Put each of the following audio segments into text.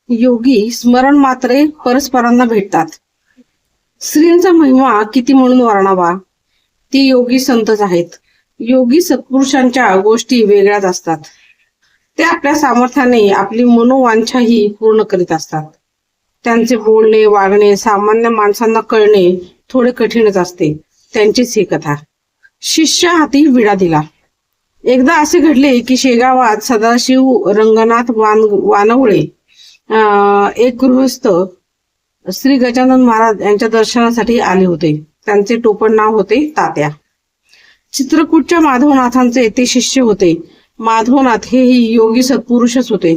योगी स्मरण मात्रे परस्परांना भेटतात. श्रींचा महिमा किती म्हणून वर्णावा. ती योगी संतच आहेत. योगी सत्पुरुषांच्या गोष्टी वेगळ्याच असतात. ते आपल्या सामर्थ्याने आपली मनोवांछाही पूर्ण करीत असतात. त्यांचे बोलणे वागणे सामान्य माणसांना कळणे थोडे कठीणच असते. त्यांचीच ही कथा. शिष्या हाती विडा दिला. एकदा असे घडले की शेगावात सदाशिव रंगनाथ वानवळे एक गृहस्थ श्री गजानन महाराज यांच्या दर्शनासाठी आले होते. त्यांचे टोपण नाव होते तात्या. चित्रकूटच्या माधवनाथांचे ते शिष्य होते. माधवनाथ हेही योगी सत्पुरुषच होते.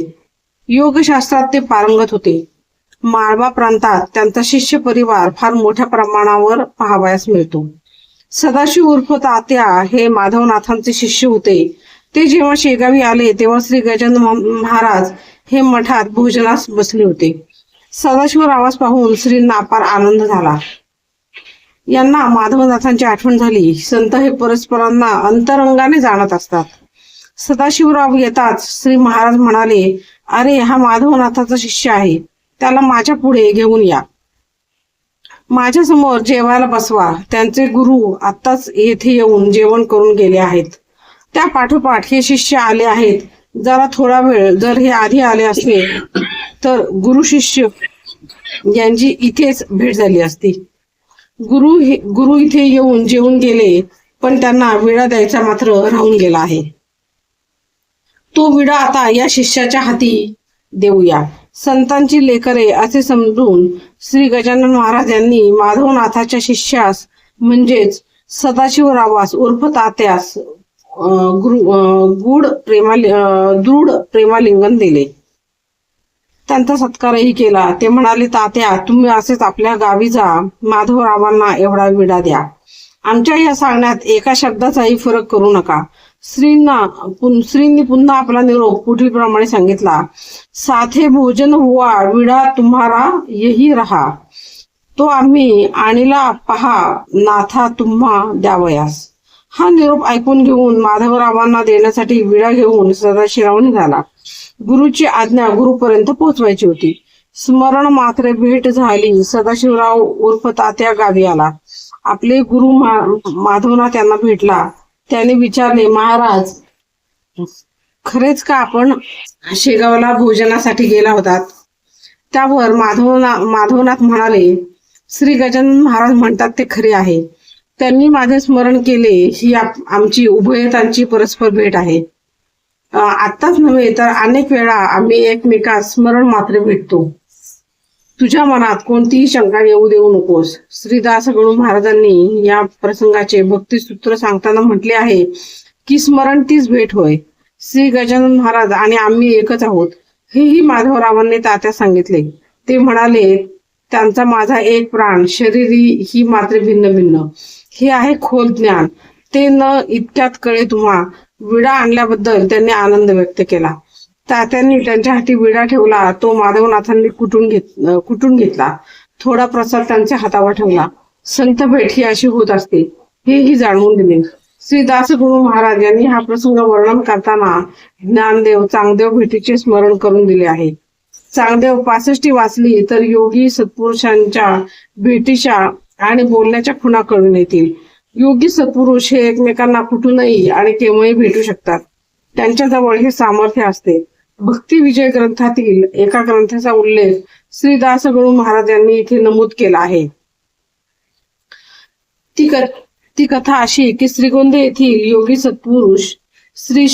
योगशास्त्रात ते पारंगत होते. माळवा प्रांतात त्यांचा शिष्य परिवार फार मोठ्या प्रमाणावर पाहावयास मिळतो. सदाशिव उर्फ तात्या हे माधवनाथांचे शिष्य होते. ते जेव्हा शेगावी आले तेव्हा श्री गजानन महाराज हे मठात भोजनास बसले होते. सदाशिवरावास पाहून श्रींना अपार आनंद झाला. यांना माधवनाथांची आठवण झाली. संत हे परस्परांना अंतरंगाने जाणत असतात. सदाशिवराव येताच श्री महाराज म्हणाले, अरे हा माधवनाथाचा शिष्य आहे, त्याला माझ्या पुढे घेऊन या, माझ्या समोर जेवायला बसवा. त्यांचे गुरु आत्ताच येथे येऊन जेवण करून गेले आहेत. त्या पाठोपाठ हे शिष्य आले आहेत. जरा थोडा वेळ जर हे आधी आले असते तर गुरु शिष्य यांची इथेच भेट झाली असती. गुरु इथे येऊन जेवून गेले, पण त्यांना विडा द्यायचा मात्र राहून गेला आहे. तो विडा आता या शिष्याच्या हाती देऊया. संतांची लेकरे असे समजून श्री गजानन महाराज यांनी माधवनाथाच्या शिष्यास म्हणजेच सदाशिवरावास उर्फ तात्यास दृढ प्रेमालिंगन दिले. त्यांचा सत्कारही केला. ते म्हणाले, तात्या तुम्ही असेच आपल्या गावी जा, माधवरावांना एवढा विडा द्या. आमच्या या सांगण्यात एका शब्दाचाही फरक करू नका. श्रींनी पुन्हा आपला निरोप पुढील प्रमाणे सांगितला. साथे भोजन हुआ विडा तुम्हारा यही रहा, तो आम्ही आणीला पहा नाथा तुम्हा द्यावयास. हा निरोप ऐकून घेऊन माधवरावांना देण्यासाठी विडा घेऊन सदाशिवराव निघाला. गुरुची आज्ञा गुरुपर्यंत पोहोचवायची होती. स्मरण मात्र भेट झाली. सदाशिवराव उर्फ तात्या गावी आला. आपले गुरु माधवनाथ यांना भेटला. त्याने विचारले, महाराज खरेच का आपण शेगावला भोजनासाठी गेला होतात? त्यावर माधवनाथ म्हणाले, श्री गजानन महाराज म्हणतात ते खरे आहे. त्यांनी माझे स्मरण केले. ही आमची उभयतांची परस्पर भेट आहे. आत्ताच नव्हे तर अनेक वेळा आम्ही एकमेकास स्मरण मात्र भेटतो. तुझ्या मनात कोणतीही शंका येऊ देऊ नकोस. श्रीदास गणू महाराजांनी या प्रसंगाचे भक्तिसूत्र सांगताना म्हटले आहे की स्मरण तीच भेट होय. श्री गजानन महाराज आणि आम्ही एकच आहोत. हेही माधवरावांनी तात्या सांगितले. ते म्हणाले, त्यांचा माझा एक प्राण, शरीरी ही मात्र भिन्न भिन्न. हे आहे खोल ज्ञान. ते न इतक्यात कळे तुम्हा. विडा आणल्याबद्दल त्यांनी आनंद व्यक्त केला. तात्यांनी त्यांच्या हाती विडा ठेवला. तो माधवनाथांनी कुटून घेतला. थोडा प्रसाद त्यांच्या हातावर ठेवला. संत भेट ही अशी होत असते हेही जाणवून दिले. श्री दासगुरु महाराज यांनी हा प्रसंग वर्णन करताना ज्ञानदेव चांगदेव भेटीचे स्मरण करून दिले आहे. चांगदेव 65 वाचली तर योगी सत्पुरुषांच्या भेटीच्या आणि बोलण्याच्या खुणा कळून येतील. योगी सत्पुरुष हे एकमेकांना कुठूनही आणि केव्हाही भेटू शकतात. त्यांच्याजवळ हे सामर्थ्य असते. भक्ती विजय ग्रंथातील एका ग्रंथाचा उल्लेख श्री दासगणू महाराज यांनी इथे नमूद केला आहे. ती कथा अशी की श्रीगोंदे येथील योगी सत्पुरुष श्री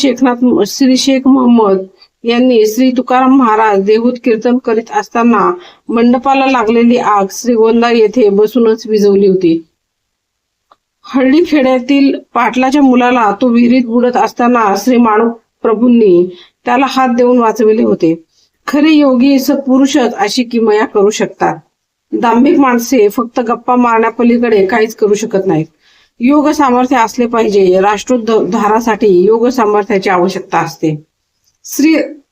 शेख मोहम्मद यांनी श्री तुकाराम महाराज देहूत कीर्तन करीत असताना मंडपाला लागलेली आग श्रीगोंदा येथे बसूनच विझवली होती. हळदी खेड्यातील पाटलाच्या मुलाला तो विहिरीत बुडत असताना श्री माणूक प्रभूंनी त्याला हात देऊन वाचविले होते. खरे योगी सत्पुरुषच अशी किमया करू शकतात. दांभिक माणसे फक्त गप्पा मारण्यापलीकडे काहीच करू शकत नाहीत. योग सामर्थ्य असले पाहिजे. राष्ट्रोद्धारासाठी योग सामर्थ्याची आवश्यकता असते.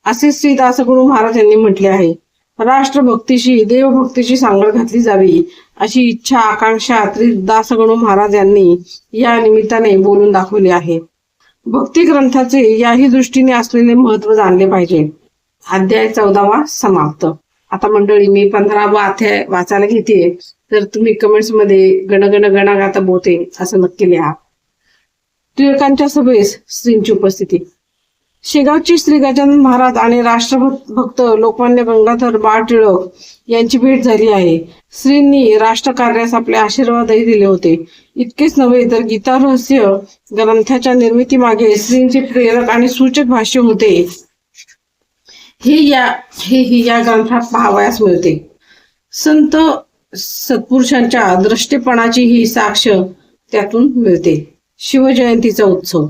असे श्री दासगुरु महाराज यांनी म्हटले आहे. राष्ट्रभक्तीशी देवभक्तीची सांगड घातली जावी अशी इच्छा आकांक्षा दासगणू महाराज यांनी या निमित्ताने बोलून दाखवली आहे. भक्ती ग्रंथाचे याही दृष्टीने असलेले महत्व जाणले पाहिजे. अध्याय 14 समाप्त. आता मंडळी मी 15वा अध्याय वाचायला घेते, तर तुम्ही कमेंट्स मध्ये गणगण गणागाता बोते असं नक्की लिहा. टिळकांच्या सभेस श्रींची उपस्थिती. शेगावची श्री गजानन महाराज आणि राष्ट्रभक्त लोकमान्य गंगाधर बाळ टिळक यांची भेट झाली आहे. श्रींनी राष्ट्रकार्यास आपले आशीर्वादही दिले होते. इतकेच नव्हे तर गीता रहस्य ग्रंथाच्या निर्मितीमागे श्रींचे प्रेरक आणि सूचक भाष्य होते, हे या ग्रंथात पाहावयास मिळते. संत सत्पुरुषांच्या दृष्टीपणाची ही साक्ष त्यातून मिळते. शिवजयंतीचा उत्सव.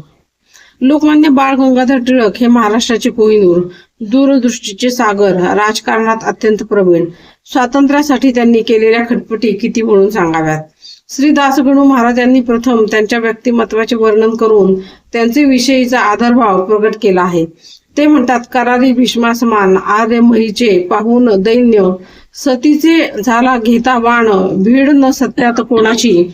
लोकमान्य बाळ गंगाधर टिळक हे महाराष्ट्राचे कोहिनूर, दूरदृष्टीचे सागर, राजकारणात अत्यंत प्रवीण. स्वातंत्र्यासाठी त्यांनी केलेल्या खटपटी किती म्हणून सांगाव्यात. श्री दासगणू महाराज यांनी प्रथम त्यांच्या व्यक्तिमत्वाचे वर्णन करून त्यांचे विषयीचा आदरभाव प्रगट केला आहे. ते म्हणतात, करारी भीष्मासमान आर्य महीचे पाहून दैन्य, सतीचे झाला घेता बाण, भीड न सत्यात कोणाची,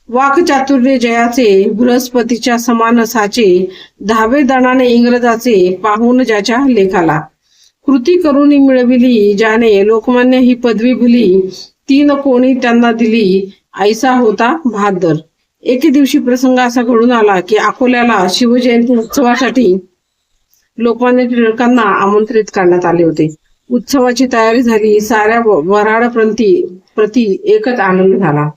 वाक्चातुर्य जयाचे, बृहस्पतीच्या समान साचे, धावे दणाने इंग्रजाचे, पाहून ज्याच्या लेखाला. कृती करून मिळविली ज्याने, लोकमान्य ही पदवी भली, तीन कोणी त्यांना दिली, ऐसा होता बहादर. एके दिवशी प्रसंग असा घडून आला की अकोल्याला शिवजयंती उत्सवासाठी लोकमान्य टिळकांना आमंत्रित करण्यात आले होते. उत्सवाची तयारी झाली. साऱ्या वऱ्हाड प्रती एकच आनंद झाला.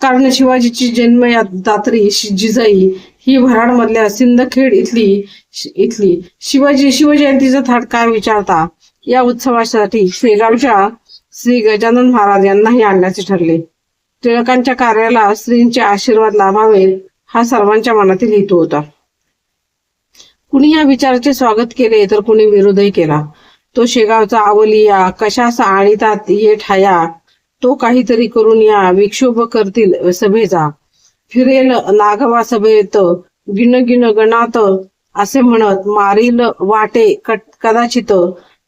कारण शिवाजीची जन्मदात्री जिजाई ही वऱ्हाड मधल्या सिंदखेड इथली शिवजयंतीचा थाट काय विचारता. या उत्सवासाठी शेगावच्या श्री गजानन महाराज यांनाही आणण्याचे ठरले. टिळकांच्या कार्याला श्रींचे आशीर्वाद लाभावेत हा सर्वांच्या मनातील हेतू होता. कुणी या विचाराचे स्वागत केले तर कुणी विरोधही केला. तो शेगावचा आवलिया कशास आणीतात ये ठाया, तो काहीतरी करून या विक्षोभ करतील सभेचा, फिरेल नागवा सभेत गिन गणात असे म्हणत मारील वाटे कदाचित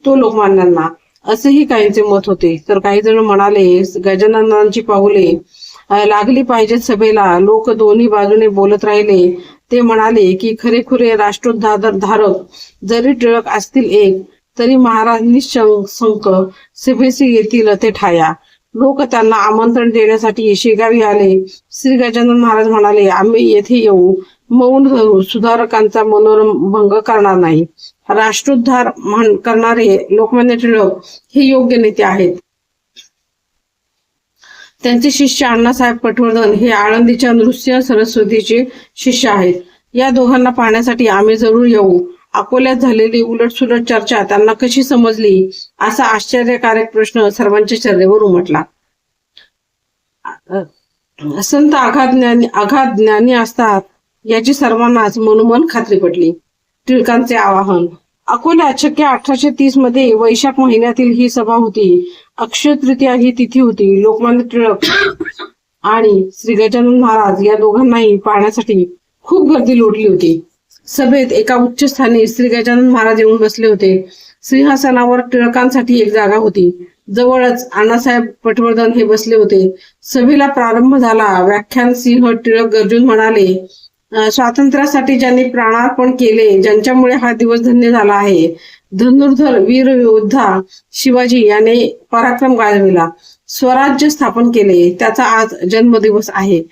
तो लोकमान्यांना, असेही काहींचे मत होते. तर काही जण म्हणाले, गजाननांची पाऊले लागली पाहिजेत सभेला. लोक दोन्ही बाजूने बोलत राहिले. ते म्हणाले की खरेखुरे राष्ट्रोद्धारक जरी टिळक असतील एक, तरी महाराज निशंक सभेसी येतील ते ठाया. लोक त्यांना आमंत्रण देण्यासाठी शेगावी आले. श्री गजानन महाराज म्हणाले, आम्ही येथे येऊ, मौन धरू, सुधारकांचा मनोरंभंग करणार नाही. राष्ट्रोद्धार करणारे लोकमान्य टिळक हे योग्य नेते आहेत. त्यांचे शिष्य अण्णासाहेब पटवर्धन हे आळंदीच्या नृसिंह सरस्वतीचे शिष्य आहेत. या दोघांना पाहण्यासाठी आम्ही जरूर येऊ. अकोल्यात झालेली उलटसुलट चर्चा त्यांना कशी समजली असा आश्चर्यकारक प्रश्न सर्वांच्या चर्चेवर उमटला. संत अगाध ज्ञानी असतात याची सर्वांनाच मनोमन खात्री पटली. टिळकांचे आवाहन. अकोल्यात शक्य 1830 मध्ये वैशाख महिन्यातील ही सभा होती. अक्षय तृतीया ही तिथी होती. लोकमान्य टिळक आणि श्री गजानन महाराज या दोघांनाही पाहण्यासाठी खूप गर्दी लोटली होती. सभेत एका उच्च स्थानी श्री गजानन महाराज येऊन बसले होते. सिंहासनावर टिळकांसाठी एक जागा होती. जवळच अण्णासाहेब पटवर्धन हे बसले होते. सभेला प्रारंभ झाला. व्याख्यान सिंह टिळक गर्जून म्हणाले, स्वातंत्र्यासाठी ज्यांनी प्राणार्पण केले, ज्यांच्यामुळे हा दिवस धन्य झाला आहे, धनुर्धर वीर योद्धा शिवाजी याने पराक्रम गाजविला, स्वराज्य स्थापन केले, त्याचा आज जन्मदिवस आहे.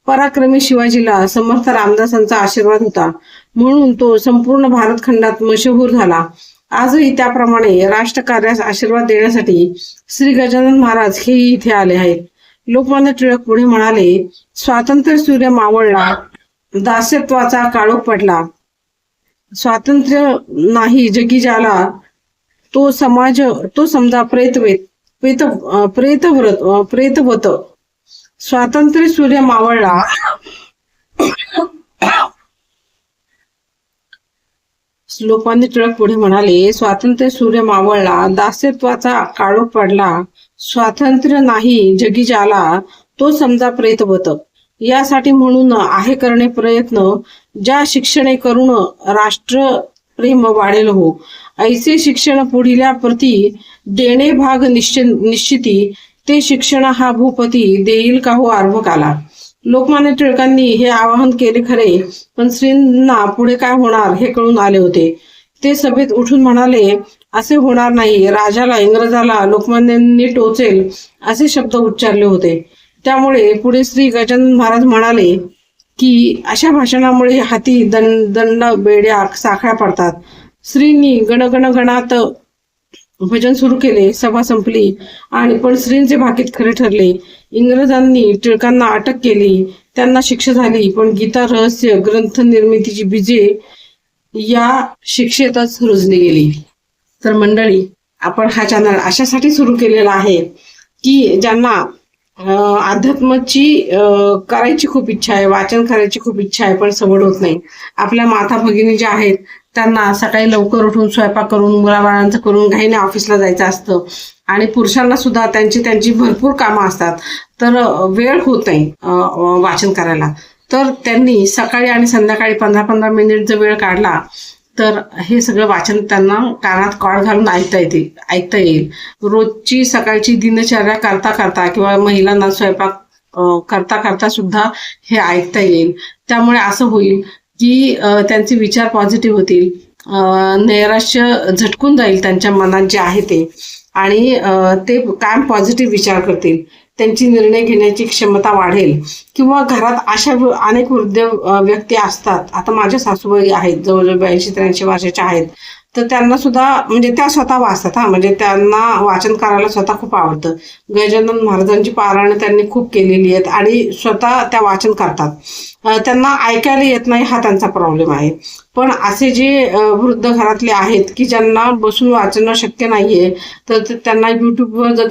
पराक्रमी शिवाजीला समर्थ रामदासांचा आशीर्वाद होता, म्हणून तो संपूर्ण भारत खंडात मशहूर झाला. आजही त्याप्रमाणे राष्ट्रकार्यास आशीर्वाद देण्यासाठी श्री गजानन महाराज हे इथे आले आहेत. लोकमान्य टिळक पुढे म्हणाले, स्वातंत्र्य सूर्य मावळला, दास्यत्वाचा काळोख पडला, स्वातंत्र्य नाही जगी ज्याला, तो समजा प्रेतव्रत. स्वातंत्र्य सूर्य मावळला, लोकमान्य टिळक पुढे म्हणाले, स्वातंत्र्य सूर्य मावळला, दास्यत्वाचा काळोख पडला, स्वातंत्र्य नाही जगी ज्याला, तो समजा प्रेतव्रत. यासाठी म्हणून आहे करणे प्रयत्न, ज्या शिक्षणे करून राष्ट्र प्रेम वाढेल हो. ऐसे शिक्षण पुढिल्या प्रती देणे भाग निश्चिती, ते शिक्षण हा भूपती देईल का हो आर्भकाला. लोकमान्य टिळकांनी हे आवाहन केले खरे, पण श्रींना पुढे काय होणार हे कळून आले होते. ते सभेत उठून म्हणाले, असे होणार नाही, राजाला इंग्रजाला लोकमान्यांनी टोचेल असे शब्द उच्चारले होते. त्यामुळे पुढे श्री गजानन महाराज म्हणाले की अशा भाषणामुळे हाती दंड बेड्या साखळ्या पडतात. श्रींनी गणगण गणात भजन सुरू केले. सभा संपली आणि पण श्रींचे भाकीत खरे ठरले. इंग्रजांनी टिळकांना अटक केली, त्यांना शिक्षा झाली, पण गीता रहस्य ग्रंथ निर्मितीची बीजे या शिक्षेतच रुजली गेली. तर मंडळी, आपण हा चॅनल अशासाठी सुरू केलेला आहे की ज्यांना अध्यात्माची करायची खूप इच्छा आहे, वाचन करायची खूप इच्छा आहे, पण सवड होत नाही. आपल्या माता भगिनी ज्या आहेत त्यांना सकाळी लवकर उठून स्वयंपाक करून मुलाबाळांचं करून घाईने ऑफिसला जायचं असतं आणि पुरुषांना सुद्धा त्यांची भरपूर कामं असतात, तर वेळ होत नाही वाचन करायला. तर त्यांनी सकाळी आणि संध्याकाळी 15-15 मिनिट जर वेळ काढला तर हे सगळं वाचन त्यांना कानात कॉड घालून ऐकता येईल. रोजची सकाळची दिनचर्या करता करता किंवा महिलांना स्वयंपाक करता करता सुद्धा हे ऐकता येईल. त्यामुळे असं होईल की त्यांचे विचार पॉझिटिव्ह होतील, नैराश्य झटकून जाईल त्यांच्या मनात जे आहे ते, आणि ते कायम पॉझिटिव्ह विचार करतील. त्यांची निर्णय घेण्याची क्षमता वाढेल. किंवा घरात अशा अनेक वृद्ध व्यक्ती असतात, आता माझ्या सासूबाई आहेत, जवळजवळ 82-83 वर्षाच्या आहेत, तर त्यांना सुद्धा म्हणजे त्या स्वतः वाचतात, म्हणजे त्यांना वाचन करायला स्वतः खूप आवडतं. गजानन महाराजांची पारायण त्यांनी खूप केलेली आहेत आणि स्वतः त्या वाचन करतात. त्यांना ऐकायला येत नाही हा त्यांचा प्रॉब्लेम आहे. पण असे जे वृद्ध घरातले आहेत की ज्यांना बसून वाचणं शक्य नाहीये, तर त्यांना युट्यूबवर जर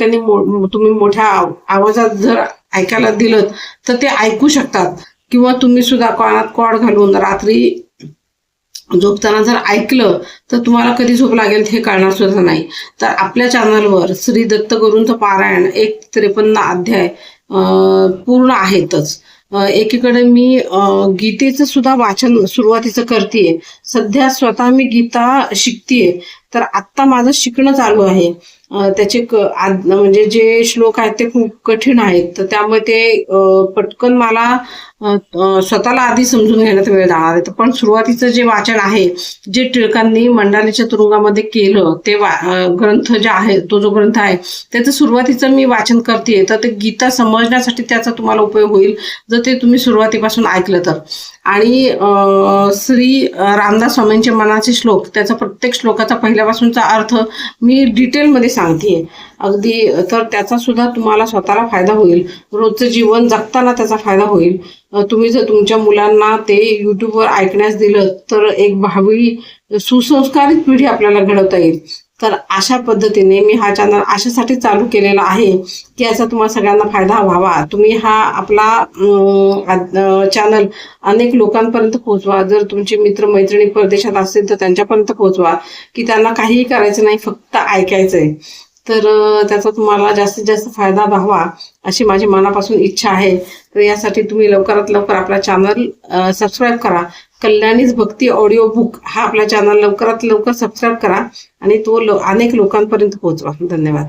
तुम्ही मोठ्या आवाजात जर ऐकायला दिलं तर ते ऐकू शकतात. किंवा तुम्ही सुद्धा कानात कॉड घालून रात्री झोपताना जर ऐकलं तर तुम्हाला कधी झोप लागेल हे कळणार सुद्धा नाही. तर आपल्या चॅनलवर श्री दत्तगुरूंचं पारायण 153 अध्याय पूर्ण आहेतच. एकीकडे मी गीतेचं सुद्धा वाचन सुरुवातीचं करतेय. सध्या स्वतः मी गीता शिकतेय, तर आत्ता माझं शिकणं चालू आहे. त्याचे म्हणजे जे श्लोक आहेत ते खूप कठीण आहेत, तर त्यामुळे ते पटकन मला स्वतःला आधी समजून घेण्यात वेळ जाणार आहे. पण सुरुवातीचं जे वाचन आहे, जे टिळकांनी मंडालीच्या तुरुंगामध्ये केलं ते ग्रंथ जे आहे, तो जो ग्रंथ आहे त्याचं सुरुवातीचं मी वाचन करते. तर ते गीता समजण्यासाठी त्याचा तुम्हाला उपयोग होईल जर ते तुम्ही सुरुवातीपासून ऐकलं तर. आणि श्री रामदास स्वामींचे मनाचे श्लोक, त्याचा प्रत्येक श्लोकाचा पहिल्यापासूनचा अर्थ मी डिटेलमध्ये सांगतेय अगदी, तर त्याचा सुद्धा तुम्हाला स्वतःला फायदा होईल. रोजचं जीवन जगताना त्याचा फायदा होईल. तुम्ही जर तुमच्या मुलांना ते युट्यूबवर ऐकण्यास दिलं तर एक भावी सुसंस्कारित पिढी आपल्याला घडवता येईल. तर अशा पद्धतीने मी हा चॅनल अशासाठी चालू केलेला आहे की याचा तुम्हाला सगळ्यांना फायदा व्हावा. तुम्ही हा आपला चॅनल अनेक लोकांपर्यंत पोहोचवा. जर तुमचे मित्र मैत्रिणी परदेशात असतील तर त्यांच्यापर्यंत पोहोचवा की त्यांना काहीही करायचं नाही, फक्त ऐकायचंय. तर त्याचा तुम्हाला जास्तीत जास्त फायदा व्हावा अशी माझी मनापासून इच्छा आहे. तर यासाठी तुम्ही लवकरात लवकर आपला चॅनल सबस्क्राईब करा. कल्याणीच भक्ती ऑडिओ बुक हा आपला चॅनल लवकरात लवकर सबस्क्राईब करा आणि तो अनेक लोकांपर्यंत पोहोचवा. धन्यवाद.